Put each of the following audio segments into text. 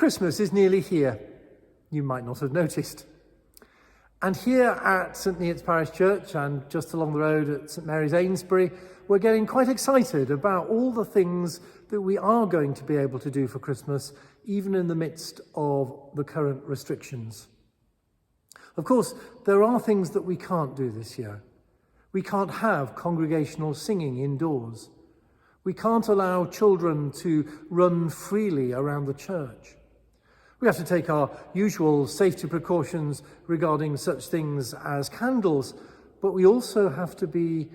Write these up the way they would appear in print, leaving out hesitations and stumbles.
Christmas is nearly here. You might not have noticed. And here at St Neots Parish Church and just along the road at St Marys Eynesbury, we're getting quite excited about all the things that we are going to be able to do for Christmas, even in the midst of the current restrictions. Of course, there are things that we can't do this year. We can't have congregational singing indoors. We can't allow children to run freely around the church. We have to take our usual safety precautions regarding such things as candles, but we also have to be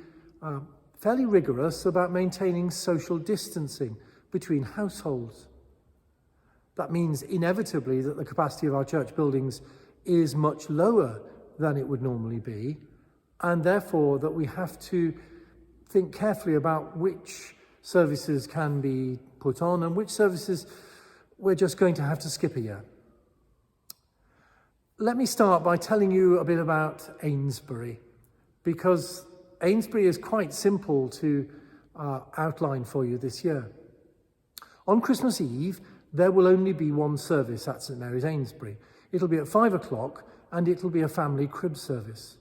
fairly rigorous about maintaining social distancing between households. That means inevitably that the capacity of our church buildings is much lower than it would normally be, and therefore that we have to think carefully about which services can be put on and which services we're just going to have to skip a year. Let me start by telling you a bit about Eynesbury, because Eynesbury is quite simple to outline for you this year. On Christmas Eve, there will only be one service at St Marys Eynesbury. It'll be at 5 o'clock and it'll be a family crib service.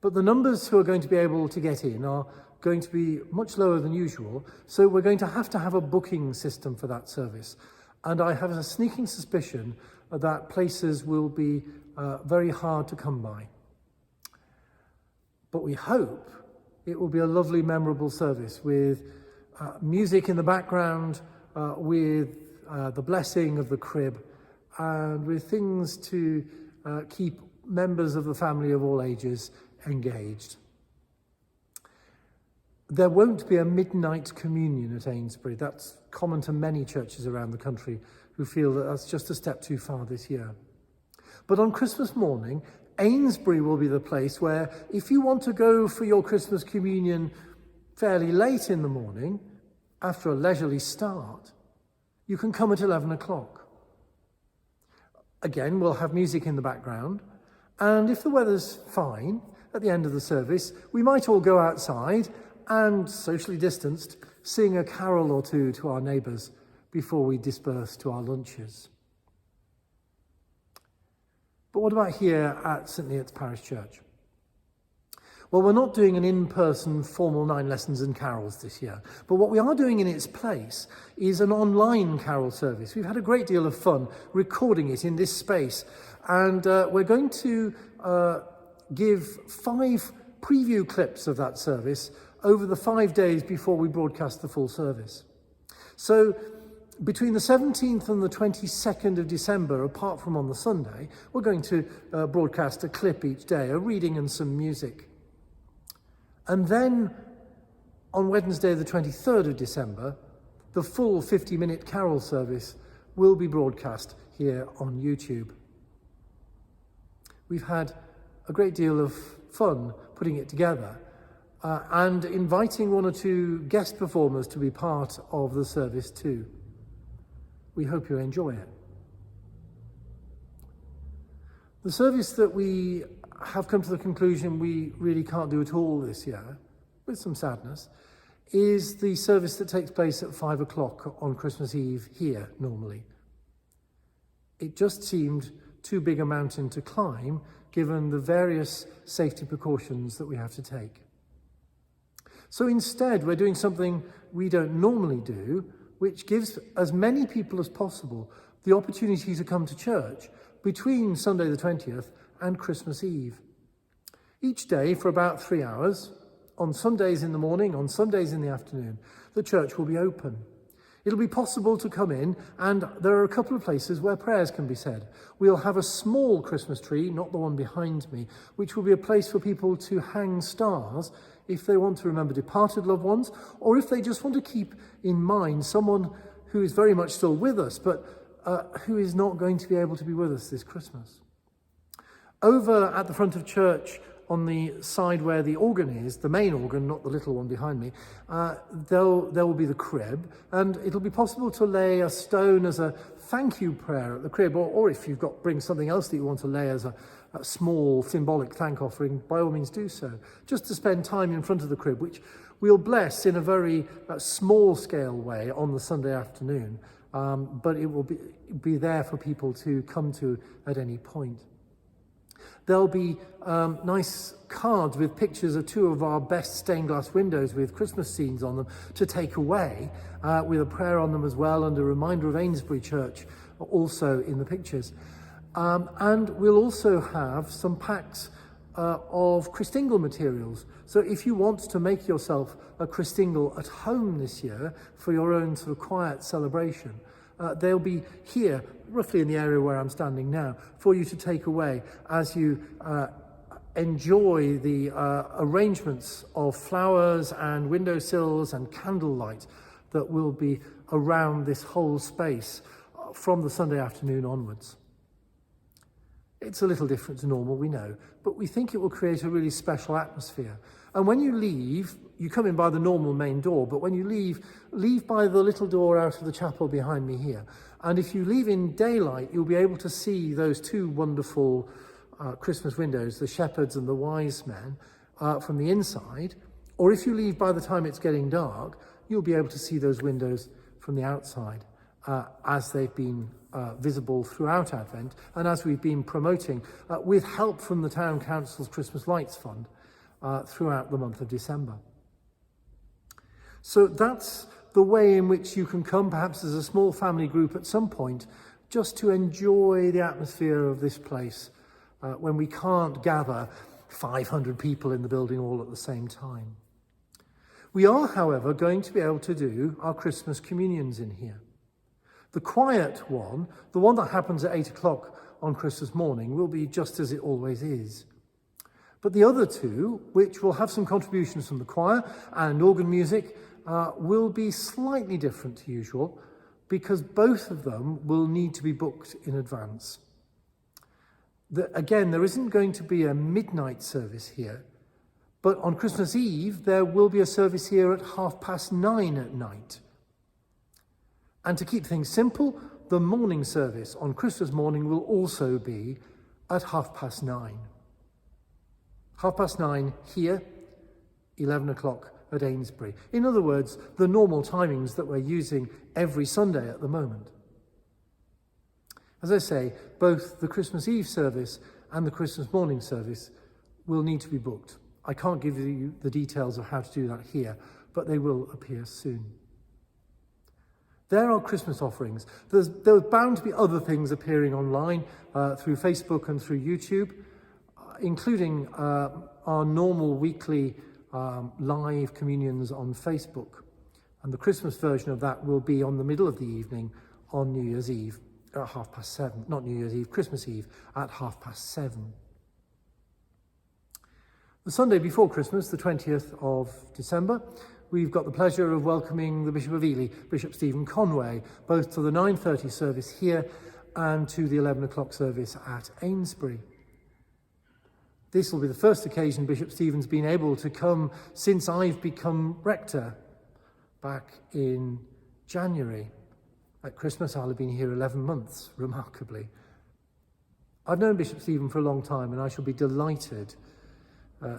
But the numbers who are going to be able to get in are going to be much lower than usual, so we're going to have a booking system for that service. And I have a sneaking suspicion that places will be very hard to come by. But we hope it will be a lovely, memorable service with music in the background, with the blessing of the crib, and with things to keep members of the family of all ages engaged. There won't be a midnight communion at Eynesbury. That's common to many churches around the country who feel that that's just a step too far this year. But on Christmas morning, Eynesbury will be the place where, if you want to go for your Christmas communion fairly late in the morning, after a leisurely start, you can come at 11 o'clock. Again, we'll have music in the background, and if the weather's fine, at the end of the service, we might all go outside and, socially distanced, sing a carol or two to our neighbours before we disperse to our lunches. But what about here at St Neots Parish Church? Well, we're not doing an in-person formal 9 lessons and carols this year, but what we are doing in its place is an online carol service. We've had a great deal of fun recording it in this space, and we're going to give 5 preview clips of that service over the 5 days before we broadcast the full service. So between the 17th and the 22nd of December, apart from on the Sunday, we're going to broadcast a clip each day, a reading and some music. And then on Wednesday, the 23rd of December, the full 50-minute carol service will be broadcast here on YouTube. We've had a great deal of fun putting it together and inviting 1 or 2 guest performers to be part of the service too. We hope you enjoy it. The service that we have come to the conclusion we really can't do at all this year, with some sadness, is the service that takes place at 5 o'clock on Christmas Eve here normally. It just seemed too big a mountain to climb given the various safety precautions that we have to take. So instead, we're doing something we don't normally do, which gives as many people as possible the opportunity to come to church between Sunday the 20th and Christmas Eve. Each day for about 3 hours, on Sundays in the morning, on Sundays in the afternoon, the church will be open. It'll be possible to come in, and there are a couple of places where prayers can be said. We'll have a small Christmas tree, not the one behind me, which will be a place for people to hang stars if they want to remember departed loved ones, or if they just want to keep in mind someone who is very much still with us, but who is not going to be able to be with us this Christmas. Over at the front of church, on the side where the organ is, the main organ, not the little one behind me, there will be the crib, and it'll be possible to lay a stone as a thank you prayer at the crib, or if you've bring something else that you want to lay as a small symbolic thank offering, by all means do so, just to spend time in front of the crib, which we'll bless in a very small scale way on the Sunday afternoon, but it will be there for people to come to at any point. There'll be nice cards with pictures of two of our best stained glass windows with Christmas scenes on them to take away, with a prayer on them as well, and a reminder of Eynesbury Church also in the pictures. And we'll also have some packs of Christingle materials. So if you want to make yourself a Christingle at home this year for your own sort of quiet celebration, they'll be here, roughly in the area where I'm standing now, for you to take away as you enjoy the arrangements of flowers and windowsills and candlelight that will be around this whole space from the Sunday afternoon onwards. It's a little different to normal, we know, but we think it will create a really special atmosphere. And when you leave, you come in by the normal main door, but when you leave by the little door out of the chapel behind me here. And if you leave in daylight, you'll be able to see those two wonderful Christmas windows, the shepherds and the wise men, from the inside. Or if you leave by the time it's getting dark, you'll be able to see those windows from the outside, as they've been visible throughout Advent, and as we've been promoting with help from the Town Council's Christmas Lights Fund throughout the month of December. So that's the way in which you can come, perhaps as a small family group at some point, just to enjoy the atmosphere of this place when we can't gather 500 people in the building all at the same time. We are, however, going to be able to do our Christmas communions in here. The quiet one, the one that happens at 8 o'clock on Christmas morning, will be just as it always is. But the other two, which will have some contributions from the choir and organ music, will be slightly different to usual, because both of them will need to be booked in advance. Again, there isn't going to be a midnight service here, but on Christmas Eve, there will be a service here at 9:30 at night. And to keep things simple, the morning service on Christmas morning will also be at 9:30. 9:30 here, 11 o'clock at Eynesbury. In other words, the normal timings that we're using every Sunday at the moment. As I say, both the Christmas Eve service and the Christmas morning service will need to be booked. I can't give you the details of how to do that here, but they will appear soon. There are Christmas offerings. There's bound to be other things appearing online through Facebook and through YouTube, including our normal weekly live communions on Facebook. And the Christmas version of that will be on the middle of the evening on New Year's Eve at 7:30. Not New Year's Eve, Christmas Eve at 7:30. The Sunday before Christmas, the 20th of December, we've got the pleasure of welcoming the Bishop of Ely, Bishop Stephen Conway, both to the 9:30 service here and to the 11 o'clock service at Eynesbury. This will be the first occasion Bishop Stephen's been able to come since I've become rector back in January. At Christmas, I'll have been here 11 months, remarkably. I've known Bishop Stephen for a long time, and I shall be delighted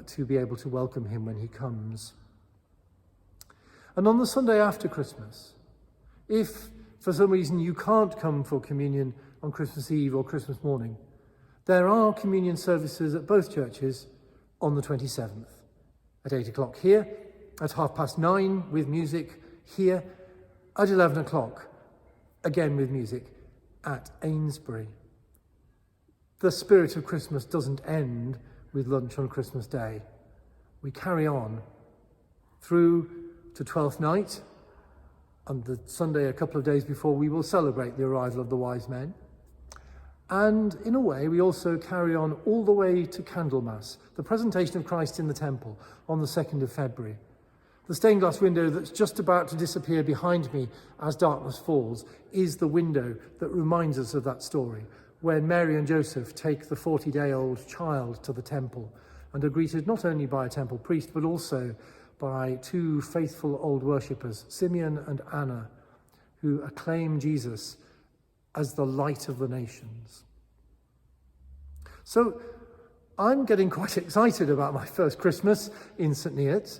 to be able to welcome him when he comes. And on the Sunday after Christmas, if for some reason you can't come for communion on Christmas Eve or Christmas morning, there are communion services at both churches on the 27th, at 8 o'clock here, at 9:30 with music here, at 11 o'clock, again with music, at Eynesbury. The spirit of Christmas doesn't end with lunch on Christmas Day. We carry on through to Twelfth Night, and the Sunday a couple of days before we will celebrate the arrival of the wise men. And in a way, we also carry on all the way to Candlemas, the presentation of Christ in the temple on the 2nd of February. The stained glass window that's just about to disappear behind me as darkness falls is the window that reminds us of that story, when Mary and Joseph take the 40-day-old child to the temple and are greeted not only by a temple priest, but also by two faithful old worshippers, Simeon and Anna, who acclaim Jesus as the light of the nations. So I'm getting quite excited about my first Christmas in St. Neots.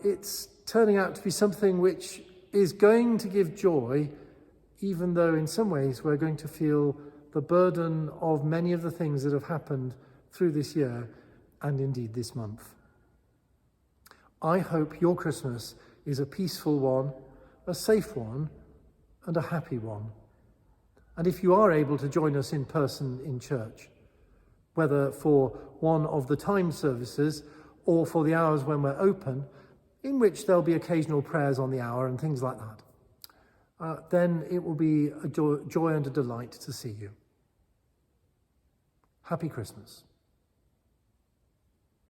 It's turning out to be something which is going to give joy even though in some ways we're going to feel the burden of many of the things that have happened through this year and indeed this month. I hope your Christmas is a peaceful one, a safe one, and a happy one. And if you are able to join us in person in church, whether for one of the timed services or for the hours when we're open, in which there'll be occasional prayers on the hour and things like that, then it will be a joy and a delight to see you. Happy Christmas.